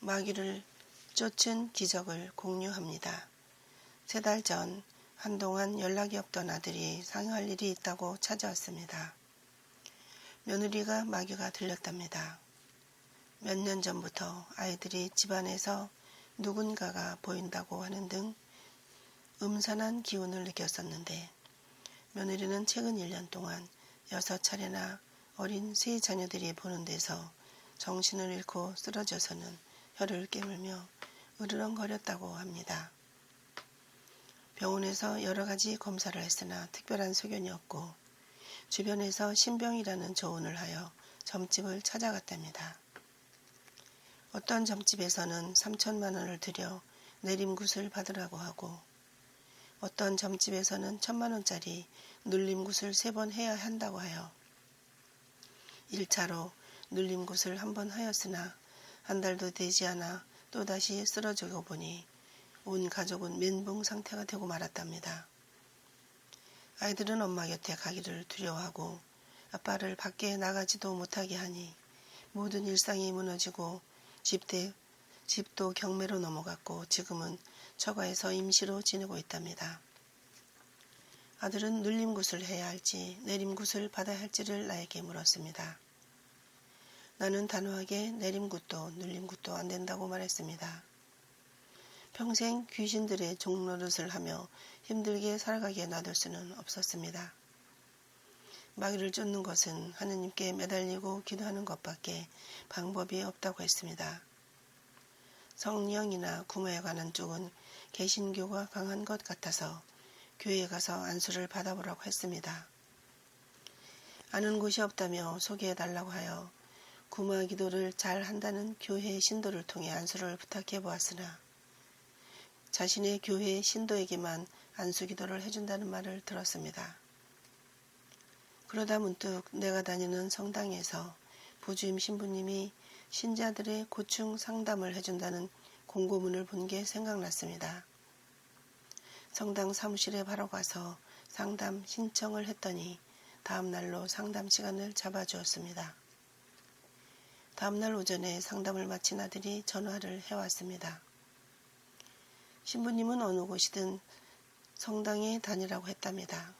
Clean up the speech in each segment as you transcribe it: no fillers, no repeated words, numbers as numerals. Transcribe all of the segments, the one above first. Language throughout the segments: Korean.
마귀를 쫓은 기적을 공유합니다. 3달 전 한동안 연락이 없던 아들이 상의할 일이 있다고 찾아왔습니다. 며느리가 마귀가 들렸답니다. 몇 년 전부터 아이들이 집안에서 누군가가 보인다고 하는 등 음산한 기운을 느꼈었는데 며느리는 최근 1년 동안 6차례나 어린 세 자녀들이 보는 데서 정신을 잃고 쓰러져서는 혀를 깨물며 으르렁거렸다고 합니다. 병원에서 여러 가지 검사를 했으나 특별한 소견이 없고 주변에서 신병이라는 조언을 하여 점집을 찾아갔답니다. 어떤 점집에서는 3천만 원을 들여 내림굿을 받으라고 하고 어떤 점집에서는 1,000만 원짜리 눌림굿을 3번 해야 한다고 하여 1차로 눌림굿을 1번 하였으나 한 달도 되지 않아 또다시 쓰러지고 보니 온 가족은 멘붕 상태가 되고 말았답니다. 아이들은 엄마 곁에 가기를 두려워하고 아빠를 밖에 나가지도 못하게 하니 모든 일상이 무너지고 집도 경매로 넘어갔고 지금은 처가에서 임시로 지내고 있답니다. 아들은 눌림굿을 해야 할지 내림굿을 받아야 할지를 나에게 물었습니다. 나는 단호하게 내림굿도 눌림굿도 안 된다고 말했습니다. 평생 귀신들의 종노릇을 하며 힘들게 살아가게 놔둘 수는 없었습니다. 마귀를 쫓는 것은 하느님께 매달리고 기도하는 것밖에 방법이 없다고 했습니다. 성령이나 구모에 관한 쪽은 개신교가 강한 것 같아서 교회에 가서 안수를 받아보라고 했습니다. 아는 곳이 없다며 소개해달라고 하여 구모 기도를 잘 한다는 교회의 신도를 통해 안수를 부탁해 보았으나 자신의 교회의 신도에게만 안수 기도를 해준다는 말을 들었습니다. 그러다 문득 내가 다니는 성당에서 부주임 신부님이 신자들의 고충 상담을 해준다는 공고문을 본 게 생각났습니다. 성당 사무실에 바로 가서 상담 신청을 했더니 다음 날로 상담 시간을 잡아주었습니다. 다음 날 오전에 상담을 마친 아들이 전화를 해왔습니다. 신부님은 어느 곳이든 성당에 다니라고 했답니다.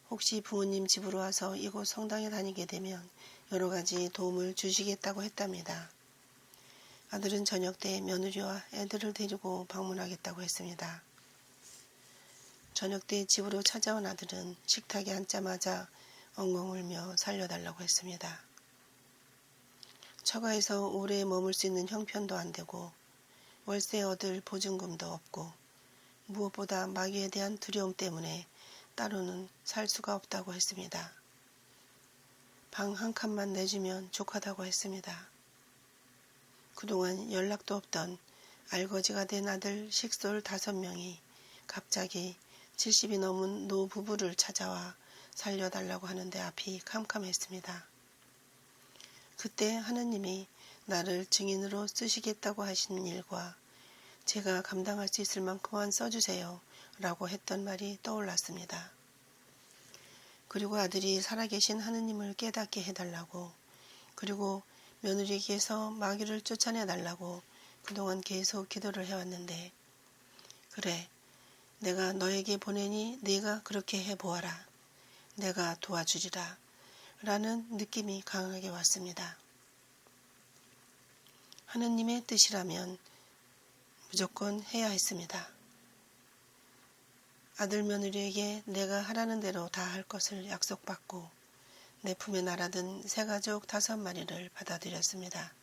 혹시 부모님 집으로 와서 이곳 성당에 다니게 되면 여러 가지 도움을 주시겠다고 했답니다. 아들은 저녁 때 며느리와 애들을 데리고 방문하겠다고 했습니다. 저녁 때 집으로 찾아온 아들은 식탁에 앉자마자 엉엉 울며 살려달라고 했습니다. 처가에서 오래 머물 수 있는 형편도 안 되고 월세 얻을 보증금도 없고 무엇보다 마귀에 대한 두려움 때문에 따로는 살 수가 없다고 했습니다. 방 한 칸만 내주면 족하다고 했습니다. 그동안 연락도 없던 알거지가 된 아들 식솔 5명이 갑자기 70이 넘은 노부부를 찾아와 살려달라고 하는데 앞이 캄캄했습니다. 그때 하느님이 나를 증인으로 쓰시겠다고 하신 일과 제가 감당할 수 있을 만큼만 써주세요 라고 했던 말이 떠올랐습니다. 그리고 아들이 살아계신 하느님을 깨닫게 해달라고 그리고 며느리에게서 마귀를 쫓아내달라고 그동안 계속 기도를 해왔는데 그래 내가 너에게 보내니 네가 그렇게 해보아라. 내가 도와주리라. 라는 느낌이 강하게 왔습니다. 하느님의 뜻이라면 무조건 해야 했습니다. 아들 며느리에게 내가 하라는 대로 다 할 것을 약속받고 내 품에 날아든 새가족 5마리를 받아들였습니다.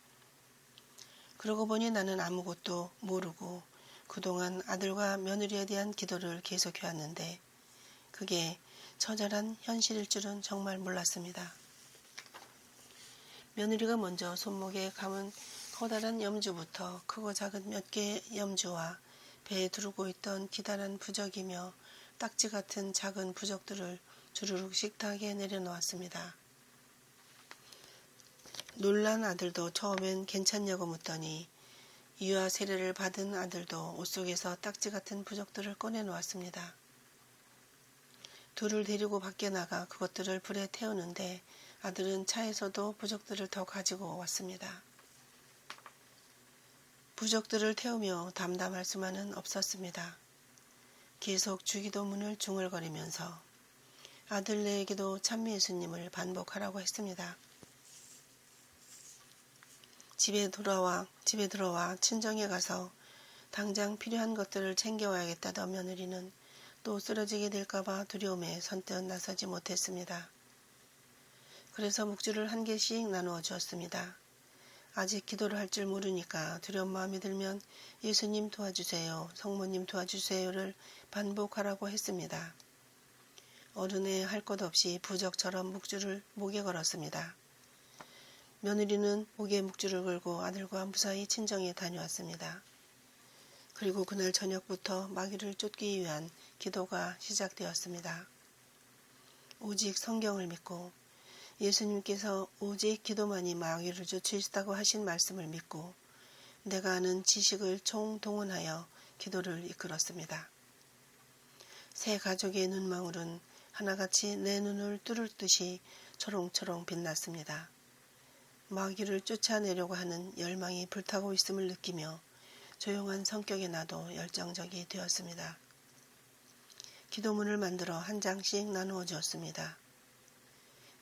그러고 보니 나는 아무것도 모르고 그동안 아들과 며느리에 대한 기도를 계속해왔는데 그게 처절한 현실일 줄은 정말 몰랐습니다. 며느리가 먼저 손목에 감은 커다란 염주부터 크고 작은 몇 개의 염주와 배에 두르고 있던 기다란 부적이며 딱지 같은 작은 부적들을 주르륵 식탁에 내려놓았습니다. 놀란 아들도 처음엔 괜찮냐고 묻더니 유아 세례를 받은 아들도 옷 속에서 딱지 같은 부적들을 꺼내놓았습니다. 둘을 데리고 밖에 나가 그것들을 불에 태우는데 아들은 차에서도 부적들을 더 가지고 왔습니다. 부족들을 태우며 담담할 수만은 없었습니다. 계속 주기도문을 중얼거리면서 아들네에게도 찬미 예수님을 반복하라고 했습니다. 집에 들어와 친정에 가서 당장 필요한 것들을 챙겨와야겠다던 며느리는 또 쓰러지게 될까봐 두려움에 선뜻 나서지 못했습니다. 그래서 묵주를 한 개씩 나누어 주었습니다. 아직 기도를 할 줄 모르니까 두려운 마음이 들면 예수님 도와주세요, 성모님 도와주세요를 반복하라고 했습니다. 어른의 할 것 없이 부적처럼 묵주를 목에 걸었습니다. 며느리는 목에 묵주를 걸고 아들과 무사히 친정에 다녀왔습니다. 그리고 그날 저녁부터 마귀를 쫓기 위한 기도가 시작되었습니다. 오직 성경을 믿고 예수님께서 오직 기도만이 마귀를 쫓으시다고 하신 말씀을 믿고 내가 아는 지식을 총동원하여 기도를 이끌었습니다. 세 가족의 눈망울은 하나같이 내 눈을 뚫을 듯이 초롱초롱 빛났습니다. 마귀를 쫓아내려고 하는 열망이 불타고 있음을 느끼며 조용한 성격의 나도 열정적이 되었습니다. 기도문을 만들어 한 장씩 나누어 주었습니다.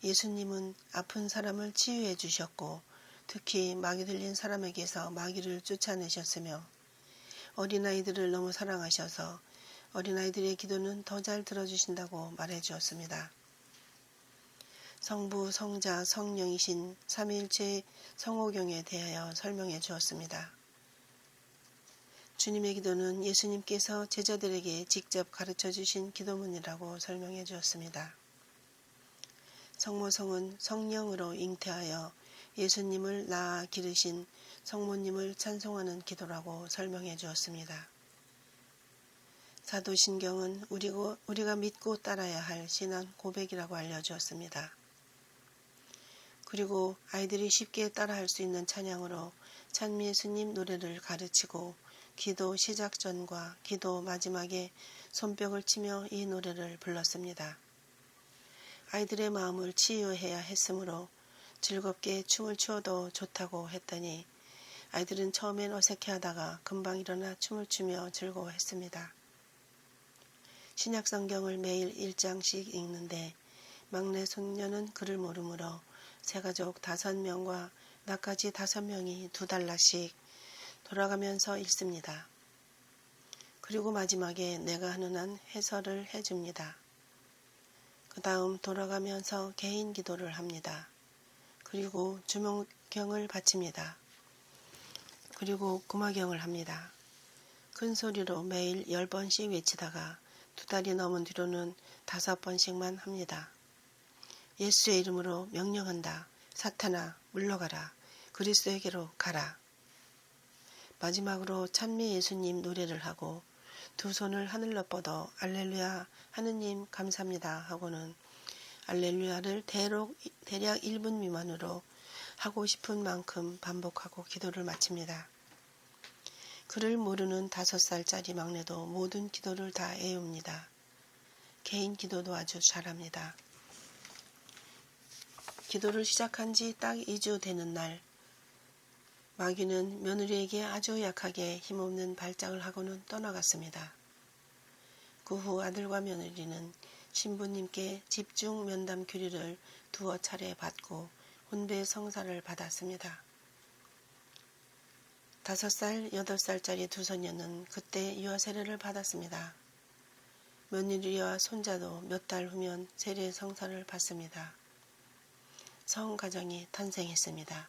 예수님은 아픈 사람을 치유해 주셨고 특히 마귀 들린 사람에게서 마귀를 쫓아내셨으며 어린아이들을 너무 사랑하셔서 어린아이들의 기도는 더 잘 들어주신다고 말해 주었습니다. 성부, 성자, 성령이신 삼위일체 성호경에 대하여 설명해 주었습니다. 주님의 기도는 예수님께서 제자들에게 직접 가르쳐 주신 기도문이라고 설명해 주었습니다. 성모성은 성령으로 잉태하여 예수님을 낳아 기르신 성모님을 찬송하는 기도라고 설명해 주었습니다. 사도신경은 우리가 믿고 따라야 할 신앙 고백이라고 알려주었습니다. 그리고 아이들이 쉽게 따라할 수 있는 찬양으로 찬미 예수님 노래를 가르치고 기도 시작 전과 기도 마지막에 손뼉을 치며 이 노래를 불렀습니다. 아이들의 마음을 치유해야 했으므로 즐겁게 춤을 추어도 좋다고 했더니 아이들은 처음엔 어색해하다가 금방 일어나 춤을 추며 즐거워했습니다. 신약성경을 매일 1장씩 읽는데 막내 손녀는 글을 모르므로 새가족 5명과 나까지 5명이 2달러씩 돌아가면서 읽습니다. 그리고 마지막에 내가 하는 한 해설을 해줍니다. 그 다음 돌아가면서 개인 기도를 합니다. 그리고 주목경을 바칩니다. 그리고 구마경을 합니다. 큰 소리로 매일 10번씩 외치다가 2달이 넘은 뒤로는 5번씩만 합니다. 예수의 이름으로 명령한다. 사탄아 물러가라. 그리스도에게로 가라. 마지막으로 찬미 예수님 노래를 하고 두 손을 하늘로 뻗어 알렐루야 하느님 감사합니다 하고는 알렐루야를 대략 1분 미만으로 하고 싶은 만큼 반복하고 기도를 마칩니다. 글을 모르는 5살짜리 막내도 모든 기도를 다 애웁니다. 개인 기도도 아주 잘합니다. 기도를 시작한 지 딱 2주 되는 날 마귀는 며느리에게 아주 약하게 힘없는 발작을 하고는 떠나갔습니다. 그 후 아들과 며느리는 신부님께 집중 면담 교리를 2차례 받고 혼배 성사를 받았습니다. 5살, 8살짜리 두 소녀는 그때 유아 세례를 받았습니다. 며느리와 손자도 몇 달 후면 세례 성사를 받습니다. 성가정이 탄생했습니다.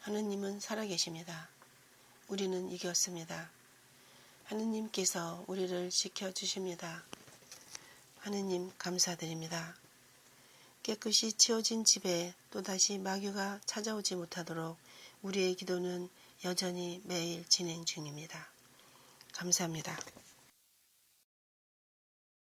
하느님은 살아계십니다. 우리는 이겼습니다. 하느님께서 우리를 지켜주십니다. 하느님 감사드립니다. 깨끗이 치워진 집에 또다시 마귀가 찾아오지 못하도록 우리의 기도는 여전히 매일 진행 중입니다. 감사합니다.